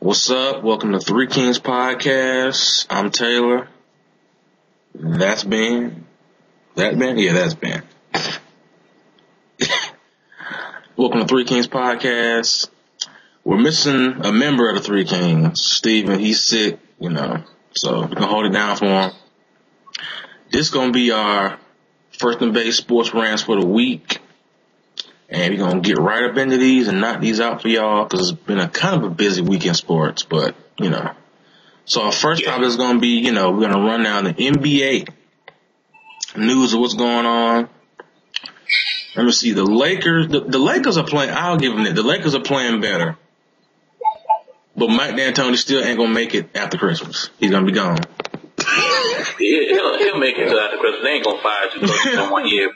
What's up? Welcome to 3Kings podcast. I'm Taylor. That's Ben. That Ben? Yeah, that's Ben. Welcome to 3Kings podcast. We're missing a member of the 3Kings. Steven, he's sick, so we're gonna hold it down for him. This is gonna be our first and base sports rants for the week. And we're going to get right up into these and knock these out for y'all because it's been a kind of a busy week in sports, but, So our first topic is going to be, we're going to run down the NBA news of what's going on. Let me see. The Lakers, the Lakers are playing, I'll give them that. The Lakers are playing better. But Mike D'Antoni still ain't going to make it after Christmas. He's going to be gone. He'll make it till after Christmas. They ain't going to fire two coaches in 1 year.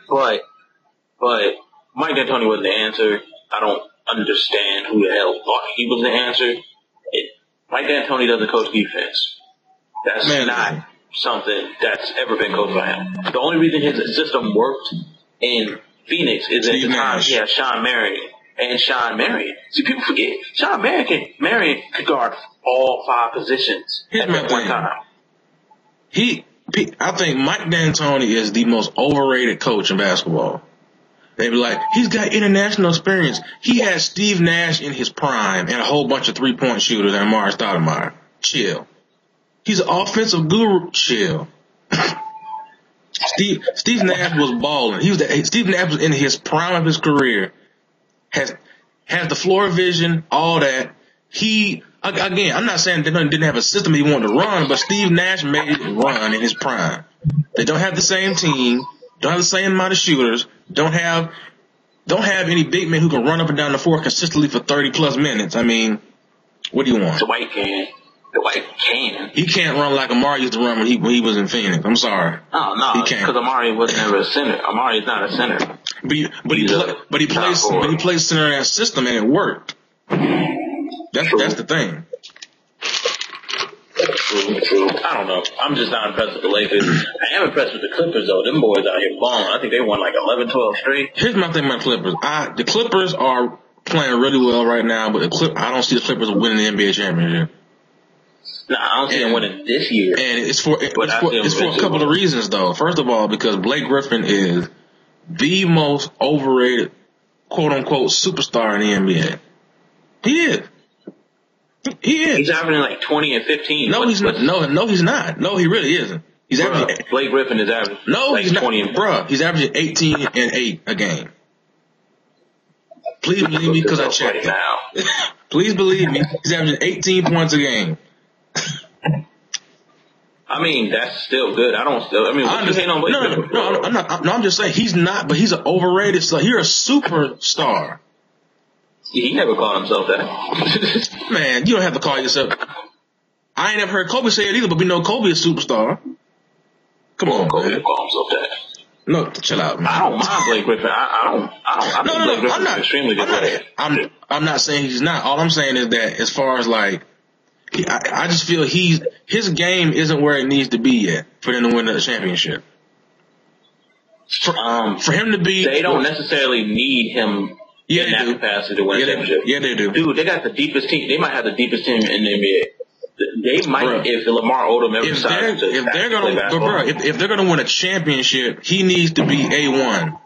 But Mike D'Antoni wasn't the answer. I don't understand who the hell thought he was the answer. Mike D'Antoni doesn't coach defense. That's not something that's ever been coached by him. The only reason his system worked in Phoenix is at the time he had Sean Marion. And Sean Marion. See, people forget. Sean Marion could guard all 5 positions at that one time. I think Mike D'Antoni is the most overrated coach in basketball. They be like, he's got international experience. He had Steve Nash in his prime and a whole bunch of 3-point shooters and Amari Stoudemire. Chill. He's an offensive guru. Chill. Steve Nash was balling. Steve Nash was in his prime of his career. Has the floor vision, all that. I'm not saying they didn't have a system he wanted to run, but Steve Nash made it run in his prime. They don't have the same team. Don't have the same amount of shooters. Don't have any big men who can run up and down the floor consistently for 30 plus minutes. I mean, what do you want? Dwight can. He can't run like Amari used to run when he was in Phoenix. I'm sorry. Oh, no, he can't. Because Amari was never a center. Amari is not a center. But he plays center in that system and it worked. That's the thing. True. I don't know. I'm just not impressed with the Lakers. I am impressed with the Clippers, though. Them boys out here balling. I think they won like 11, 12 straight. Here's my thing about Clippers. The Clippers are playing really well right now, but I don't see the Clippers winning the NBA championship. No, I don't see them winning this year. And it's for a couple of reasons, though. First of all, because Blake Griffin is the most overrated, quote-unquote, superstar in the NBA. He is. He is. He's averaging like 20 and 15. No, he's not. No, he's not. No, he really isn't. He's averaging. Blake Griffin is averaging. No, like he's not. 20 and bruh, he's averaging 18 and 8 a game. Please believe me, because I checked it. Now. Please believe me, he's averaging 18 points a game. I mean, that's still good. I'm just saying he's not, but he's an overrated. So you're a superstar. He never called himself that. Man, you don't have to call yourself. I ain't never heard Kobe say it either, but we know Kobe is a superstar. Come on, Kobe man. Call himself that. No, chill out, man. I don't mind Blake Griffin. I think Blake Griffin is extremely good. I'm not saying he's not. All I'm saying is that as far as like, I just feel his game isn't where it needs to be yet for them to win the championship. For him to be, they don't necessarily need him. Yeah, in that capacity to win a championship. Yeah, they do. Dude, they got the deepest team. They might have the deepest team in the NBA. They might, if Lamar Odom ever decides to if they're gonna win a championship, he needs to be A1.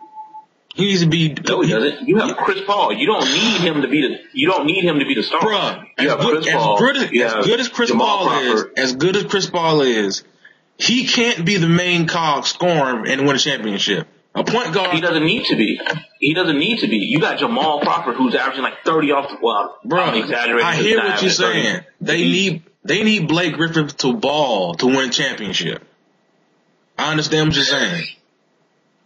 He needs to be. No, he doesn't. You have Chris Paul. You don't need him to be the star. Bruh, as good as Chris Paul is, he can't be the main cog scoring and win a championship. A point guard. He doesn't need to be. You got Jamal Crawford, who's averaging like 30 off the I'm exaggerating. I hear what you're saying. They need Blake Griffin to ball to win a championship. I understand what you're saying.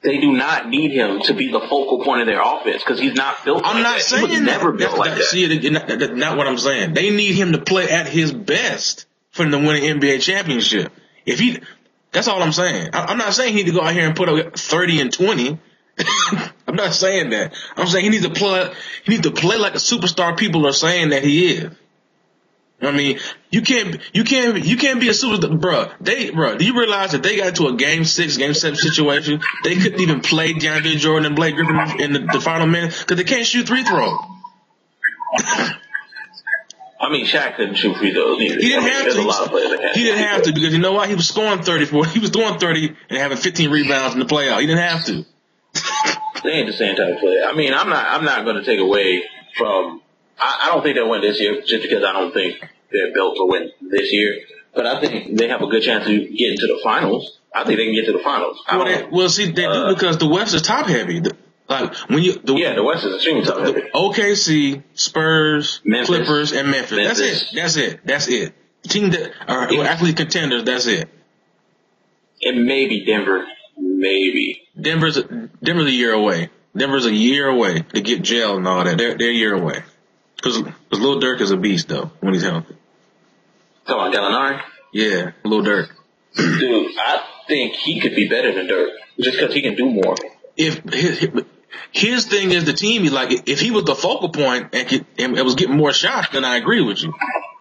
They do not need him to be the focal point of their offense because he's not built like that. I'm not saying that. Never built like that. See, that's not what I'm saying. They need him to play at his best for him to win an NBA championship. That's all I'm saying. I'm not saying he need to go out here and put up 30 and 20. I'm not saying that. I'm saying he needs to play like a superstar people are saying that he is. I mean, you can't be a superstar, bruh. Do you realize that they got into a game 6, game 7 situation? They couldn't even play DeAndre Jordan and Blake Griffin in the final minute because they can't shoot free throws. I mean, Shaq couldn't shoot free throws either. He didn't have There's to. a lot of players that can. He didn't have to because you know why? He was scoring 34. He was throwing 30 and having 15 rebounds in the playoff. He didn't have to. They ain't the same type of player. I mean, I'm not going to take away from. I don't think they'll win this year just because I don't think they're built to win this year. But I think they have a good chance to get into the finals. I think they can get to the finals. Well, see, they do because the West is top heavy. The West is extremely top heavy. OKC, Spurs, Memphis. Clippers, and Memphis. That's it. Team that are actually contenders. That's it. And maybe Denver. Maybe. Denver's a year away. Denver's a year away to get gel and all that. They're a year away. Because Lil Durk is a beast, though, when he's healthy. Come on, Gallinari? Yeah, Lil Durk. Dude, I think he could be better than Durk just because he can do more. If his thing is the team, if he was the focal point and was getting more shots, then I agree with you.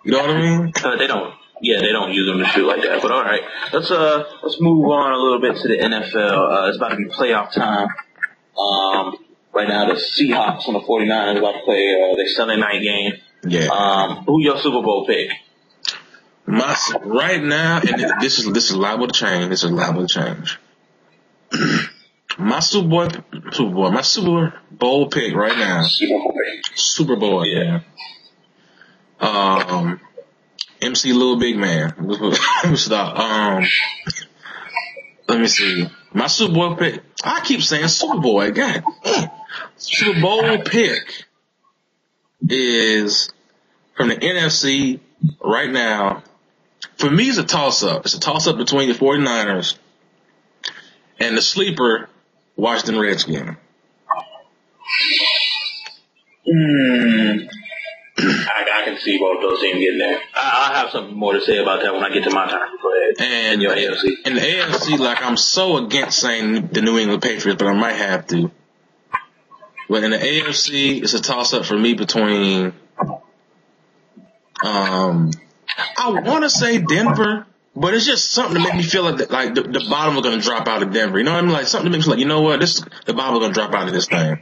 You know what I mean? They don't use him to shoot like that. But all right, let's move on a little bit to the NFL. It's about to be playoff time. Right now, the Seahawks and the 49ers about to play their Sunday night game. Yeah. Who your Super Bowl pick? Right now, and this is liable to change. This is liable to change. My Super Bowl pick right now. Super Bowl, yeah. MC Little Big Man. Stop. Let me see. My Super Bowl pick. I keep saying Super Bowl. God. Super Bowl pick is from the NFC right now. For me, it's a toss-up. It's a toss-up between the 49ers and the sleeper Washington Redskins. I can see both those teams getting there. I'll have something more to say about that when I get to my turn. Go ahead. And your AFC. In the AFC, I'm so against saying the New England Patriots, but I might have to. But in the AFC, it's a toss-up for me between I want to say Denver, but it's just something to make me feel like the bottom is going to drop out of Denver. You know what I mean? Like something to make me feel like, you know what, the bottom is going to drop out of this thing.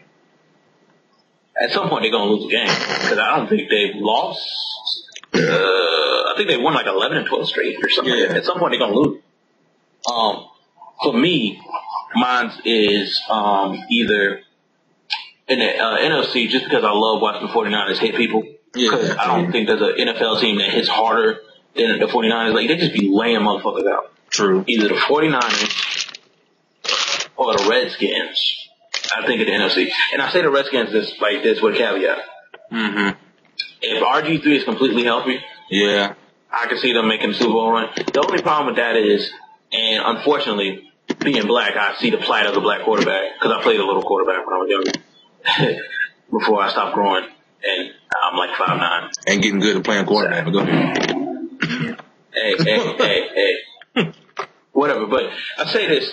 At some point, they're going to lose the game because I don't think they've lost. I think they won 11 and 12 straight or something. Yeah. At some point, they're going to lose. For me, mine is either in the NFC just because I love watching the 49ers hit people. Because I don't think there's an NFL team that hits harder than the 49ers. They just be laying motherfuckers out. True. Either the 49ers or the Redskins. I think of the NFC. And I say the Redskins this with a caveat. Mm-hmm. If RG3 is completely healthy, yeah, I can see them making the Super Bowl run. The only problem with that is, and unfortunately, being black, I see the plight of the black quarterback because I played a little quarterback when I was younger before I stopped growing. And I'm 5'9". And getting good at playing quarterback. But go ahead. Hey. Whatever. But I say this.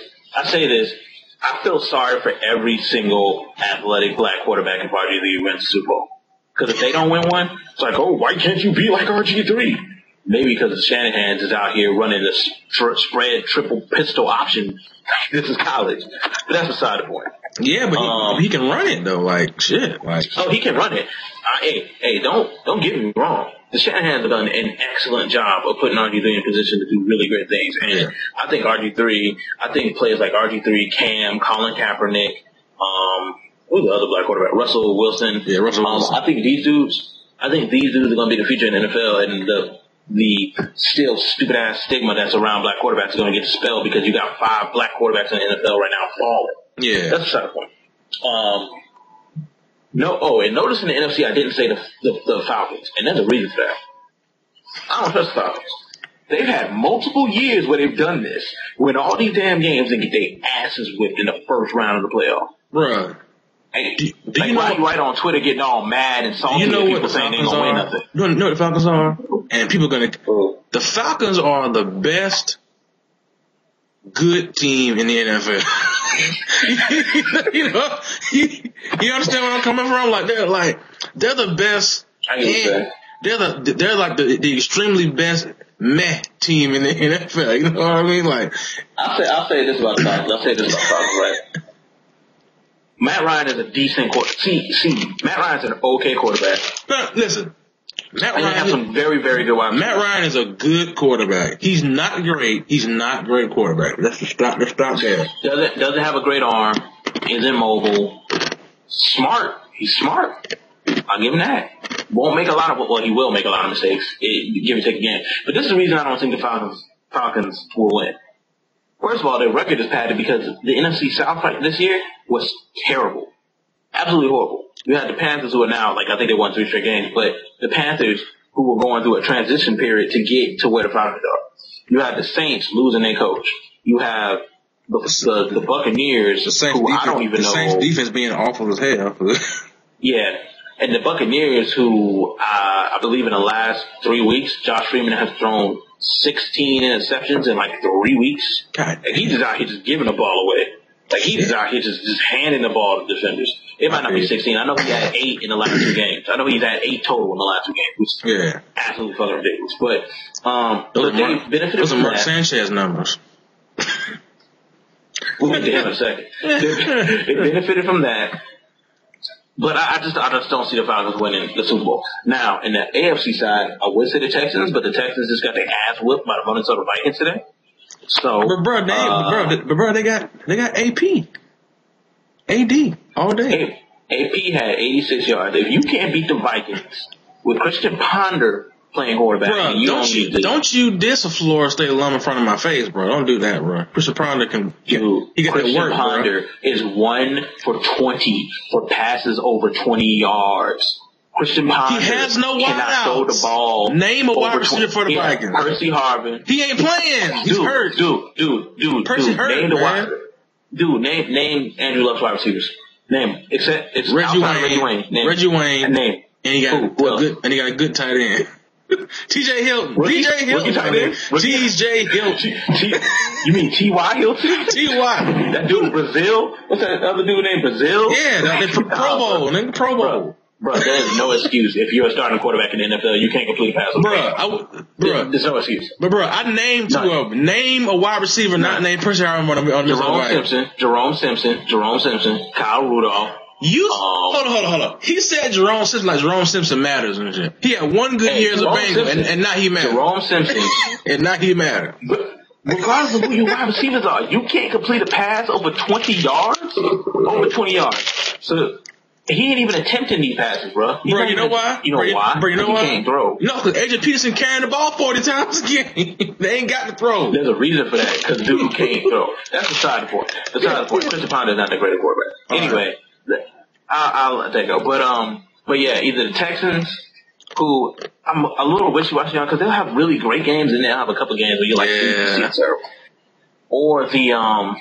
I feel sorry for every single athletic black quarterback if RG3 wins the Super Bowl. Because if they don't win one, it's why can't you be like RG3? Maybe because the Shanahan's is out here running the spread triple pistol option. This is college. But that's beside the point. Yeah, but he can run it though. Shit. Oh, he can run it. Hey, don't get me wrong. The Shanahan's have done an excellent job of putting RG3 in a position to do really great things. And I think players like RG3, Cam, Colin Kaepernick, who's the other black quarterback? Russell Wilson. Yeah, Russell Wilson. I think these dudes are going to be the future in the NFL, and the still stupid ass stigma that's around black quarterbacks is going to get dispelled because you got 5 black quarterbacks in the NFL right now falling. Yeah. That's the side point. And notice in the NFC I didn't say the Falcons, and there's a reason for that. I don't trust the Falcons. They've had multiple years where they've done this, win all these damn games and get their asses whipped in the first round of the playoff. Bruh. Why you right on Twitter getting all mad and salty at people saying they ain't gonna win nothing? You know what the Falcons are? And people are the Falcons are the best good team in the NFL. you understand where I'm coming from? They're the best. They're the extremely best meh team in the NFL. You know what I mean? I'll say this about the Falcons. Right? Matt Ryan is a decent quarterback. See, Matt Ryan's an okay quarterback. But listen, Matt And they have some very, very good wide receivers. Matt Ryan is a good quarterback. He's not great. He's not great quarterback. Let's stop there. Doesn't have a great arm. Isn't mobile. Smart. He's smart. I'll give him that. Won't make a lot of, well, he will make a lot of mistakes. Give and take again. But this is the reason I don't think the Falcons will win. First of all, their record is padded because the NFC South fight this year was terrible. Absolutely horrible. You had the Panthers who are now, I think they won 3 straight games, but the Panthers who were going through a transition period to get to where the Falcons are. You had the Saints losing their coach. You have the Buccaneers, I don't even know. The Saints defense being awful as hell. Yeah. And the Buccaneers who, I believe in the last 3 weeks, Josh Freeman has thrown 16 interceptions in 3 weeks. God. And he's just out here just giving the ball away. He's just out here just handing the ball to defenders. It might not be 16. I know he had 8 in the last 2 games. I know he's had 8 total in the last 2 games, which is absolutely fucking ridiculous. But, they benefited from that. Those are Mark Sanchez numbers. We'll get to him in a second. They benefited from that. But I just don't see the Falcons winning the Super Bowl. Now, in the AFC side, I would say the Texans, but the Texans just got their ass whipped by the Minnesota Vikings today. So, bro, they got AP, AD all day. AP had 86 yards. If you can't beat the Vikings with Christian Ponder playing quarterback, bro, don't you diss a Florida State alum in front of my face, bro. Don't do that, bro. Christian Ponder Christian Ponder is 1 for 20 for passes over 20 yards. Christian Ponder he has no cannot throw the ball. Name a wide receiver for the Vikings. Percy Harvin. He ain't playing. He's hurt. Dude. Percy hurt, man. Name Andrew Luck's wide receivers. Name. It's Reggie Wayne. Reggie Wayne. Name. And he got a good tight end. TJ Hilton. DJ Hilton. TJ Hilton. You mean T.Y. Hilton? T.Y. That dude Brazil? What's that other dude named Brazil? Yeah, Pro Bowl. Pro Bowl. Bro, there's no excuse. If you're a starting quarterback in the NFL, you can't complete a pass. There's no excuse. But bro, I named name a wide receiver not named Percy Harvin on Jerome Simpson, Kyle Rudolph. Hold on. He said Jerome Simpson like Jerome Simpson matters and shit. He had 1 good year as a Bengal and now he matters. Jerome Simpson. And now he matters. But regardless of who your wide receivers are, you can't complete a pass over 20 yards? Over 20 yards. So, he ain't even attempting these passes, bro. You know why? You know why? Bro, you know why? He can't throw. No, because AJ Peterson carrying the ball 40 times a game. They ain't got to throw. There's a reason for that, because dude can't throw. That's the side of the point. Christian Ponder is not the greatest quarterback. Anyway, I'll let that go. But yeah, either the Texans, who I'm a little wishy-washy on, because they'll have really great games, and they'll have a couple games where you're like, it's terrible. Or the,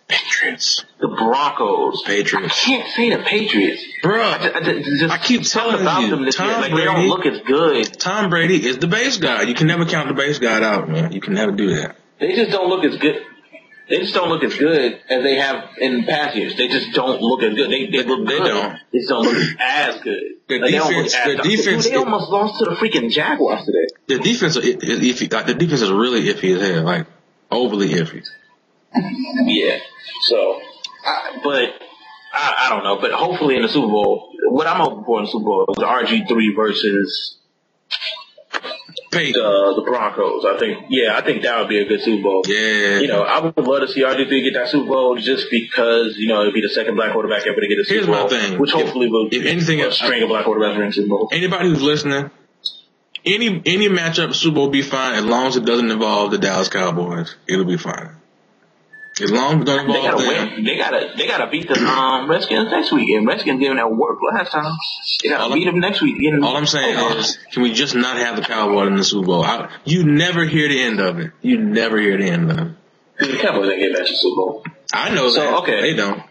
Patriots. The Broncos. Patriots. I can't say the Patriots. Bro, I keep telling you, they don't look as good. Tom Brady is the base guy. You can never count the base guy out, man. You can never do that. They just don't look as good. They just don't look as good as they have in past years. They just don't look as good. They look good. They don't. They just don't look as good. Their defense. They almost lost to the freaking Jaguars today. The defense is iffy. The defense is really iffy as hell. Overly iffy. Yeah. So, I don't know. But hopefully in the Super Bowl, what I'm hoping for in the Super Bowl is RG3 versus the Broncos. I think that would be a good Super Bowl. Yeah. I would love to see RG3 get that Super Bowl just because, it'd be the second black quarterback ever to get a Super Bowl. Here's my thing. Which hopefully will be a string of black quarterbacks in the Super Bowl. Anybody who's listening, any matchup Super Bowl will be fine as long as it doesn't involve the Dallas Cowboys. It'll be fine. As long as it doesn't involve them. They gotta beat the Redskins next week. And Redskins giving that work last time. They gotta beat them next week. All I'm saying is, can we just not have the Cowboys in the Super Bowl? You never hear the end of it. You never hear the end of it. The Cowboys ain't getting back to the Super Bowl. I know that. Okay. They don't.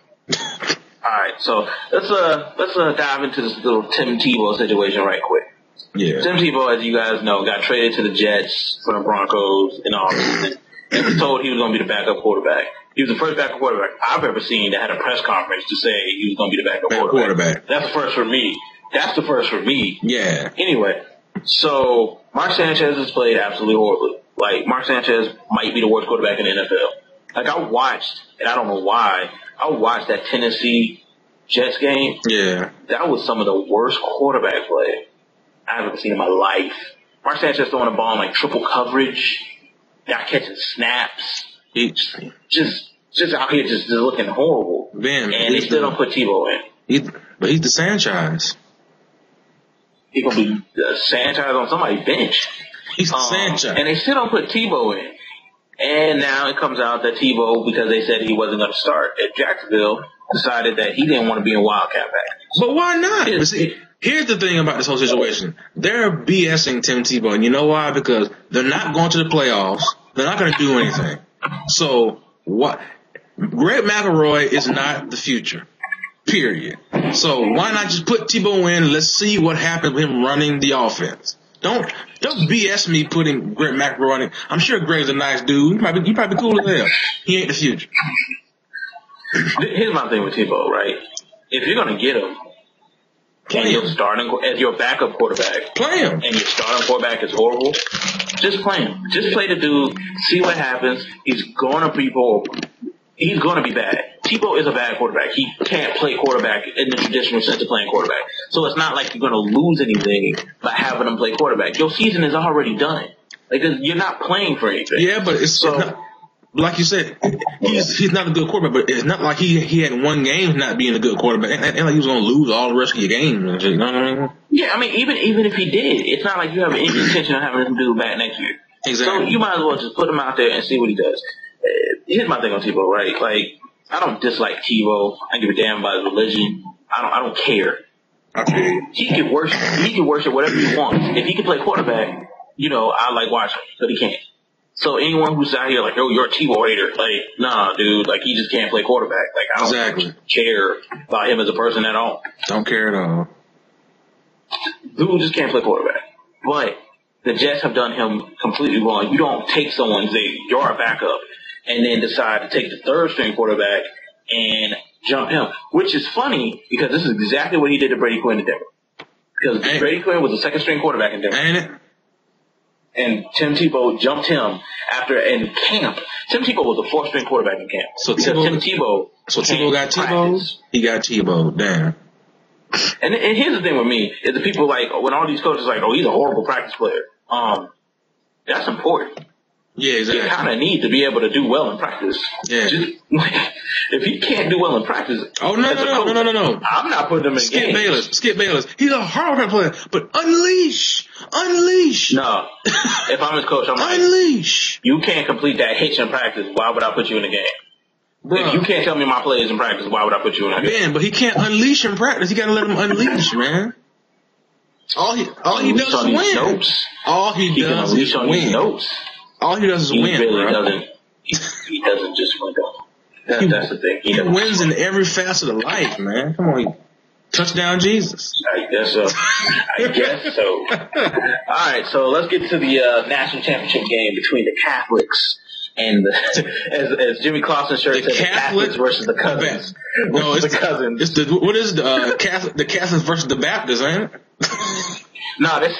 Alright, so let's dive into this little Tim Tebow situation right quick. Yeah. Tim Tebow, as you guys know, got traded to the Jets from the Broncos in August. And was told he was going to be the backup quarterback. He was the first backup quarterback I've ever seen that had a press conference to say he was going to be the backup quarterback. That's the first for me. Yeah. Anyway, so Mark Sanchez has played absolutely horribly. Mark Sanchez might be the worst quarterback in the NFL. I watched, and I don't know why, I watched that Tennessee Jets game. Yeah. That was some of the worst quarterback play I've ever seen in my life. Mark Sanchez throwing the ball in like triple coverage, not catching snaps. Just out here just looking horrible. Ben, and they still don't put Tebow in. But he's the Sanchez. He's going to be Sanchez on somebody's bench. He's the Sanchez. And they still don't put Tebow in. And now it comes out that Tebow, because they said he wasn't going to start at Jacksonville, decided that he didn't want to be in Wildcat back. But why not? But see, here's the thing about this whole situation. They're BSing Tim Tebow. And you know why? Because they're not going to the playoffs. They're not going to do anything. So what? Greg McElroy is not the future. Period. So why not just put Tebow in? Let's see what happens with him running the offense. Don't BS me putting Greg McElroy in. I'm sure Greg's a nice dude. He probably cool as hell. He ain't the future. Here's my thing with Tebow, right? If you're gonna get him, and you're starting as your backup quarterback, play him. And your starting quarterback is horrible, just play him. Just play the dude. See what happens. He's gonna be horrible. He's gonna be bad. Tebow is a bad quarterback. He can't play quarterback in the traditional sense of playing quarterback. So it's not like you're going to lose anything by having him play quarterback. Your season is already done. Like, you're not playing for anything. Yeah, but it's not, like you said, he's not a good quarterback, but it's not like he had one game not being a good quarterback. And like he was going to lose all the rest of your games. You know what I mean? Yeah, I mean, even if he did, it's not like you have any intention of having him do back next year. Exactly. So you might as well just put him out there and see what he does. Here's my thing on Tebow, right? Like, I don't dislike Tebow. I give a damn about his religion. I don't care. Okay. He can worship whatever he wants. If he can play quarterback, I like watching, but he can't. So anyone who's out here like, oh, you're a Tebow hater, like, nah, dude, like, he just can't play quarterback. Like, I don't care about him as a person at all. Don't care at all. Dude just can't play quarterback. But the Jets have done him completely wrong. You don't take someone and say, you're our backup, and then decide to take the third string quarterback and jump him. Which is funny because this is exactly what he did to Brady Quinn in Denver. Because Brady Quinn was the second string quarterback in Denver. Ain't it? And Tim Tebow jumped him in camp. Tim Tebow was the fourth string quarterback in camp. So Tebow got Tebow? He got Tebow. Damn. And here's the thing with me, is the people like, when all these coaches are like, oh, he's a horrible practice player. That's important. Yeah, exactly. You kind of need to be able to do well in practice. Yeah. If he can't do well in practice, no. I'm not putting him in games. Skip Bayless. He's a horrible player, but unleash. No. If I'm his coach, I'm like, unleash. You can't complete that hitch in practice. Why would I put you in the game? Bruh. If you can't tell me my plays in practice, why would I put you in the game? Man, but he can't unleash in practice. You got to let him unleash, man. All he does is win. Notes. All he does is win. Notes. All he does is win. He really doesn't. He doesn't just win. That's the thing. He wins in every facet of life, man. Come on, touchdown, Jesus. I guess so. All right, so let's get to the national championship game between the Catholics and as Jimmy Clausen's shirt says, the Catholics versus the Cousins. No, it's the Cousins. It's the Catholics versus the Baptists, ain't it? No, this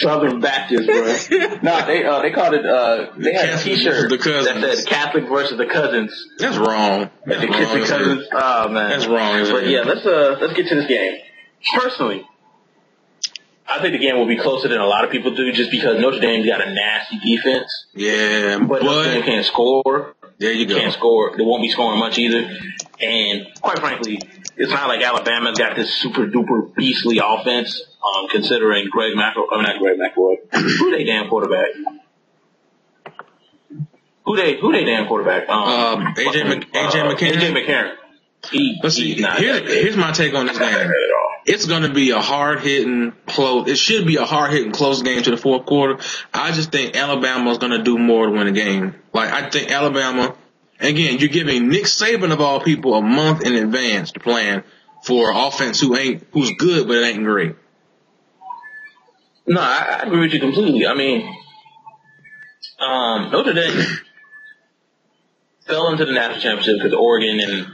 Southern Baptist, bro. No, they called it. They had a T-shirt that said "Catholic versus the Cousins." That's wrong. The kissing cousins. Oh man, that's wrong. But yeah, let's get to this game. Personally, I think the game will be closer than a lot of people do, just because Notre Dame's got a nasty defense. Yeah, but Notre Dame can't score. There you go. Can't score. They won't be scoring much either. And quite frankly, it's not like Alabama's got this super duper beastly offense. Considering not Greg McElroy. Who they damn quarterback? Who they damn quarterback? AJ McCarron. But see, here's my take on this game. It's going to be a hard-hitting, close. It should be a hard-hitting, close game to the fourth quarter. I just think Alabama's going to do more to win the game. Like, I think Alabama, again, you're giving Nick Saban, of all people, a month in advance to plan for offense who's good, but it ain't great. No, I agree with you completely. I mean, Notre Dame fell into the national championship because Oregon and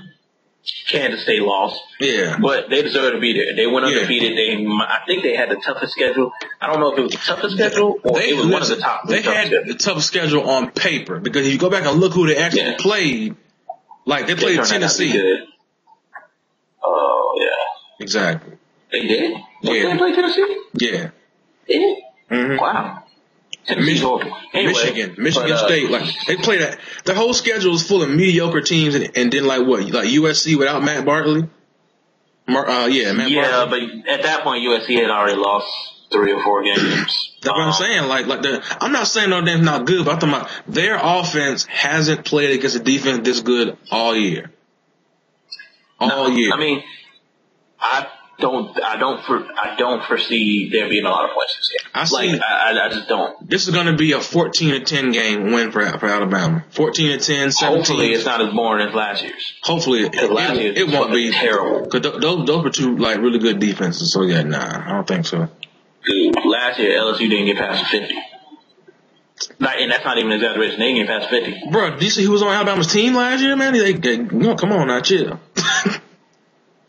Kansas State lost. Yeah. But they deserve to be there. They went undefeated. I think they had the toughest schedule. I don't know if it was the toughest schedule or it was one of the top. They had the toughest schedule on paper because if you go back and look who they actually played, like they played Tennessee. Oh, yeah. Exactly. They did? Yeah. They play Tennessee? Yeah. They did? Mm-hmm. Wow. Anyway, Michigan State, like they play that. The whole schedule is full of mediocre teams, and then like USC without Matt Barkley. Matt Barkley. But at that point, USC had already lost 3 or 4 games. That's what I'm saying. I'm not saying Notre Dame's not good, but I'm talking about their offense hasn't played against a defense this good all year. Year. I mean, I don't foresee there being a lot of points this game. I just don't. This is going to be a 14-10 game win for Alabama. 14-10, 17. Hopefully, it's not as boring as last year's. Hopefully, it won't be terrible. Because those were 2 like really good defenses. So yeah, I don't think so. Dude, last year LSU didn't get past 50. And that's not even an exaggeration. They didn't get past 50. Bro, do you see who was on Alabama's team last year, man? Come on now, chill.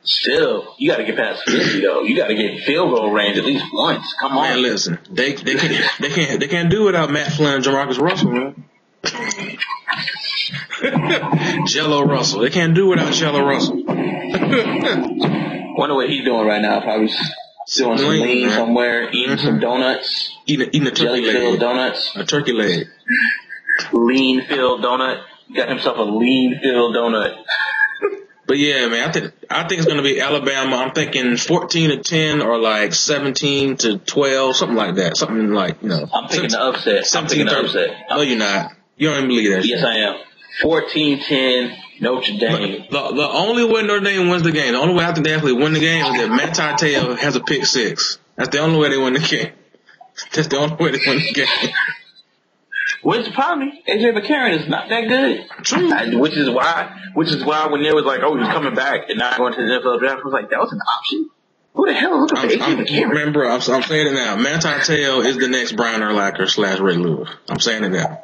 Still, you got to get past 50 though. You got to get field goal range at least once. Come on, man. Listen, they can't do it without Matt Flynn and Jamarcus Russell, man. Jello Russell. They can't do it without Jello Russell. Wonder what he's doing right now. Probably doing some lean somewhere, eating some donuts, eating a turkey leg. Jelly-filled donuts. A turkey leg. Lean-filled donut. Got himself a lean-filled donut. But yeah, man, I think it's gonna be Alabama. I'm thinking 14-10 or like 17-12, something like that. Something like, I'm picking the upset. No, you're not. You don't even believe that. Yes, I am. 14-10, Notre Dame. The only way Notre Dame wins the game, the only way I think they actually win the game is that Matt Tebow has a pick 6. That's the only way they win the game. That's the only way they win the game. Which the problem is, AJ McCarron is not that good. True. Which is why when they was like, oh, he's coming back and not going to the NFL draft, I was like, that was an option. Who the hell is looking for AJ McCarron? Man, bro, I'm saying it now. Matt Tebow is the next Brian Urlacher / Ray Lewis. I'm saying it now.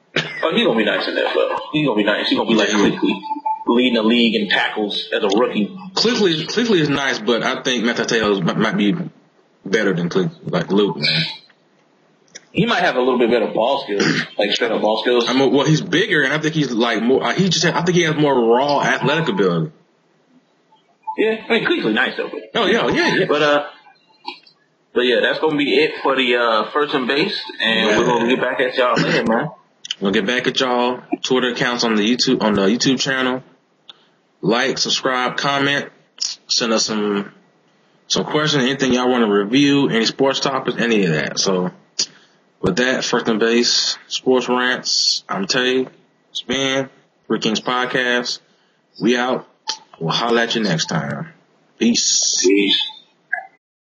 Oh, he's gonna be nice in the NFL. He's gonna be nice. He's gonna be like Kuechly, leading the league in tackles as a rookie. Kuechly is nice, but I think Matt Tebow might be better than Luke, man. He might have a little bit better ball skills, like straight up ball skills. Well, he's bigger, and I think he's like more. I think he has more raw athletic ability. Yeah, I mean, Kuechly's nice though. Oh yeah. But yeah, that's gonna be it for the first and base, and we're gonna get back at y'all later, man. We'll get back at y'all. Twitter accounts on the YouTube channel. Like, subscribe, comment, send us some questions, anything y'all want to review, any sports topics, any of that. So. With that, first and base, Sports Rants. I'm Tay. It's been 3Kings Podcast. We out. We'll holler at you next time. Peace.